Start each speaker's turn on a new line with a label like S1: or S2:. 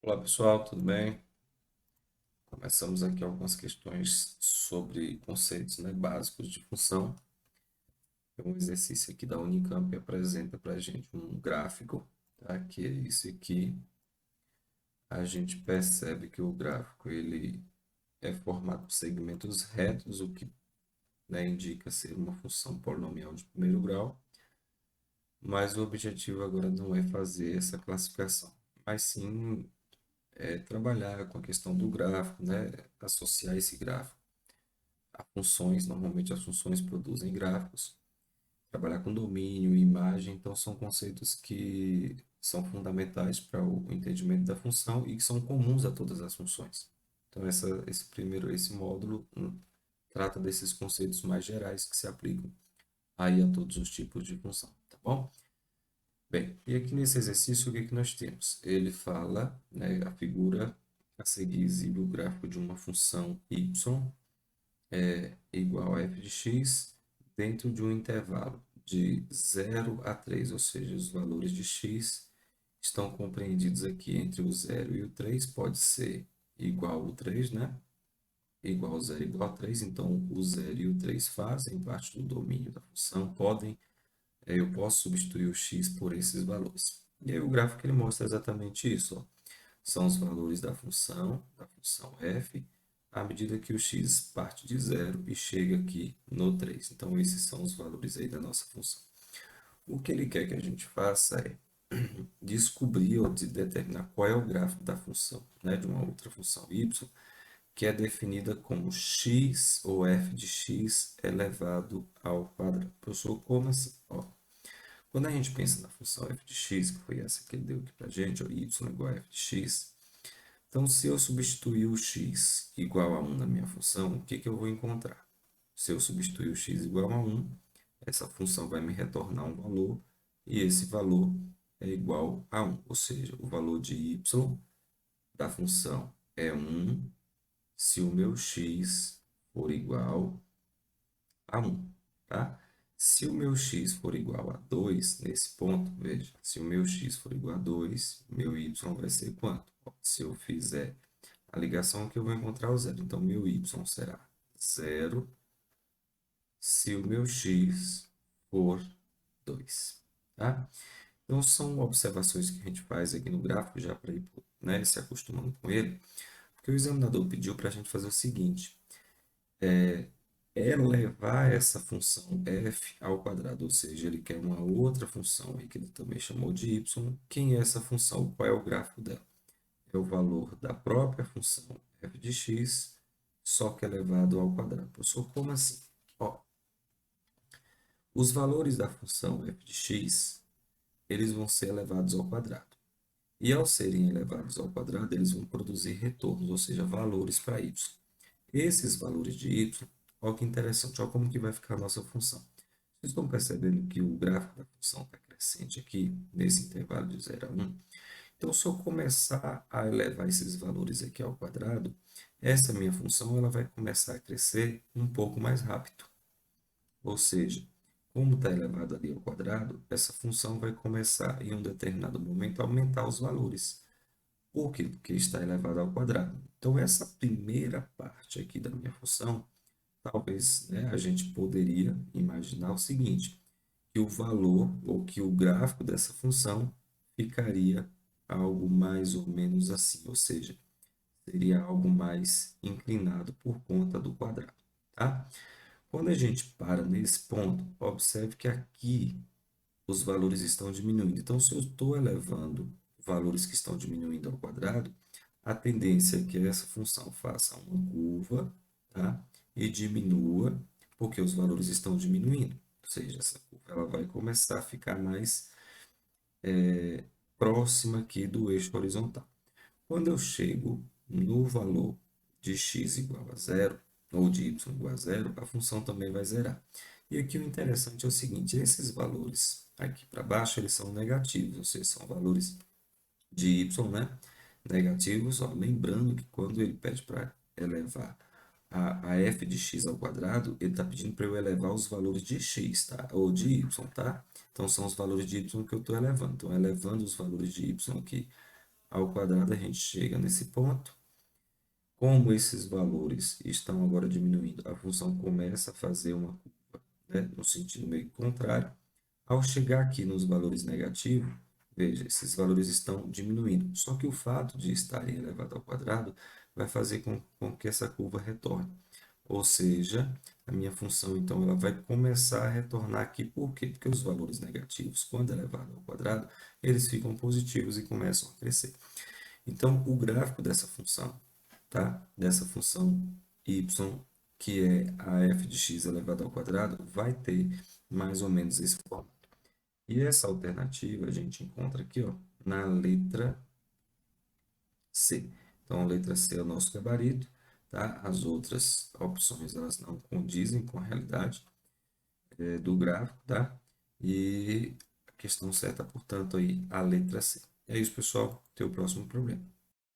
S1: Olá pessoal, tudo bem? Começamos aqui algumas questões sobre conceitos, né, básicos de função. Um exercício aqui da Unicamp apresenta para a gente um gráfico, tá? Que é esse aqui. A gente percebe que o gráfico ele é formado por segmentos retos, o que, né, indica ser uma função polinomial de primeiro grau. Mas o objetivo agora não é fazer essa classificação, mas sim trabalhar com a questão do gráfico, né? Associar esse gráfico a funções. Normalmente as funções produzem gráficos. Trabalhar com domínio e imagem, então são conceitos que são fundamentais para o entendimento da função e que são comuns a todas as funções. Então esse módulo trata desses conceitos mais gerais que se aplicam aí a todos os tipos de função, tá bom? Bem, e aqui nesse exercício, o que que nós temos? Ele fala, né, a figura a seguir exibe o gráfico de uma função y igual a f de x dentro de um intervalo de 0 a 3, ou seja, os valores de x estão compreendidos aqui entre o 0 e o 3, pode ser igual ao 3, né? Igual ao 0 igual a 3, então o 0 e o 3 fazem parte do domínio da função, eu posso substituir o x por esses valores. E aí o gráfico ele mostra exatamente isso, ó. São os valores da função f, à medida que o x parte de zero e chega aqui no 3. Então, esses são os valores aí da nossa função. O que ele quer que a gente faça é descobrir ou determinar qual é o gráfico da função, né, de uma outra função y, que é definida como x ou f de x elevado ao quadrado. Professor, como assim? Ó, quando a gente pensa na função f de x, que foi essa que ele deu aqui para a gente, ó, y igual a f de x, então, se eu substituir o x igual a 1 na minha função, o que que eu vou encontrar? Se eu substituir o x igual a 1, essa função vai me retornar um valor, e esse valor é igual a 1, ou seja, o valor de y da função é 1 se o meu x for igual a 1, tá? Se o meu x for igual a 2, nesse ponto, veja, se o meu x for igual a 2, meu y vai ser quanto? Se eu fizer a ligação aqui, eu vou encontrar o zero. Então, meu y será zero se o meu x for 2, tá? Então, são observações que a gente faz aqui no gráfico, já para ir, né, se acostumando com ele, porque o examinador pediu para a gente fazer o seguinte, elevar essa função f ao quadrado, ou seja, ele quer uma outra função aí que ele também chamou de y. Quem é essa função? Qual é o gráfico dela? É o valor da própria função f de x, só que elevado ao quadrado. Professor, como assim? Ó, os valores da função f de x, eles vão ser elevados ao quadrado. E ao serem elevados ao quadrado, eles vão produzir retornos, ou seja, valores para y. Esses valores de y, olha que interessante, olha como que vai ficar a nossa função. Vocês estão percebendo que o gráfico da função está crescente aqui, nesse intervalo de 0 a 1? Então, se eu começar a elevar esses valores aqui ao quadrado, essa minha função ela vai começar a crescer um pouco mais rápido. Ou seja, como está elevado ali ao quadrado, essa função vai começar, em um determinado momento, a aumentar os valores. Por quê? Porque está elevado ao quadrado. Então, essa primeira parte aqui da minha função, talvez, né, a gente poderia imaginar o seguinte, que o valor ou que o gráfico dessa função ficaria algo mais ou menos assim, ou seja, seria algo mais inclinado por conta do quadrado, tá? Quando a gente para nesse ponto, observe que aqui os valores estão diminuindo. Então, se eu estou elevando valores que estão diminuindo ao quadrado, a tendência é que essa função faça uma curva, tá? E diminua, porque os valores estão diminuindo. Ou seja, essa curva ela vai começar a ficar mais próxima aqui do eixo horizontal. Quando eu chego no valor de x igual a zero, ou de y igual a zero, a função também vai zerar. E aqui o interessante é o seguinte, esses valores aqui para baixo, eles são negativos, ou seja, são valores de y, né? Negativos, ó, lembrando que quando ele pede para elevar a f de x ao quadrado, ele está pedindo para eu elevar os valores de x, tá? Ou de y, tá? Então, são os valores de y que eu estou elevando. Então, elevando os valores de y aqui ao quadrado, a gente chega nesse ponto. Como esses valores estão agora diminuindo, a função começa a fazer uma curva, né, no sentido meio contrário. Ao chegar aqui nos valores negativos, veja, esses valores estão diminuindo. Só que o fato de estarem elevado ao quadrado vai fazer com que essa curva retorne. Ou seja, a minha função, então, ela vai começar a retornar aqui. Por quê? Porque os valores negativos, quando elevado ao quadrado, eles ficam positivos e começam a crescer. Então, o gráfico dessa função, tá? Dessa função y, que é a f de x elevado ao quadrado, vai ter mais ou menos esse formato. E essa alternativa a gente encontra aqui, ó, na letra C. Então, a letra C é o nosso gabarito, tá? As outras opções, elas não condizem com a realidade do gráfico, tá? E a questão certa, portanto, aí, a letra C. É isso, pessoal. Até o próximo problema.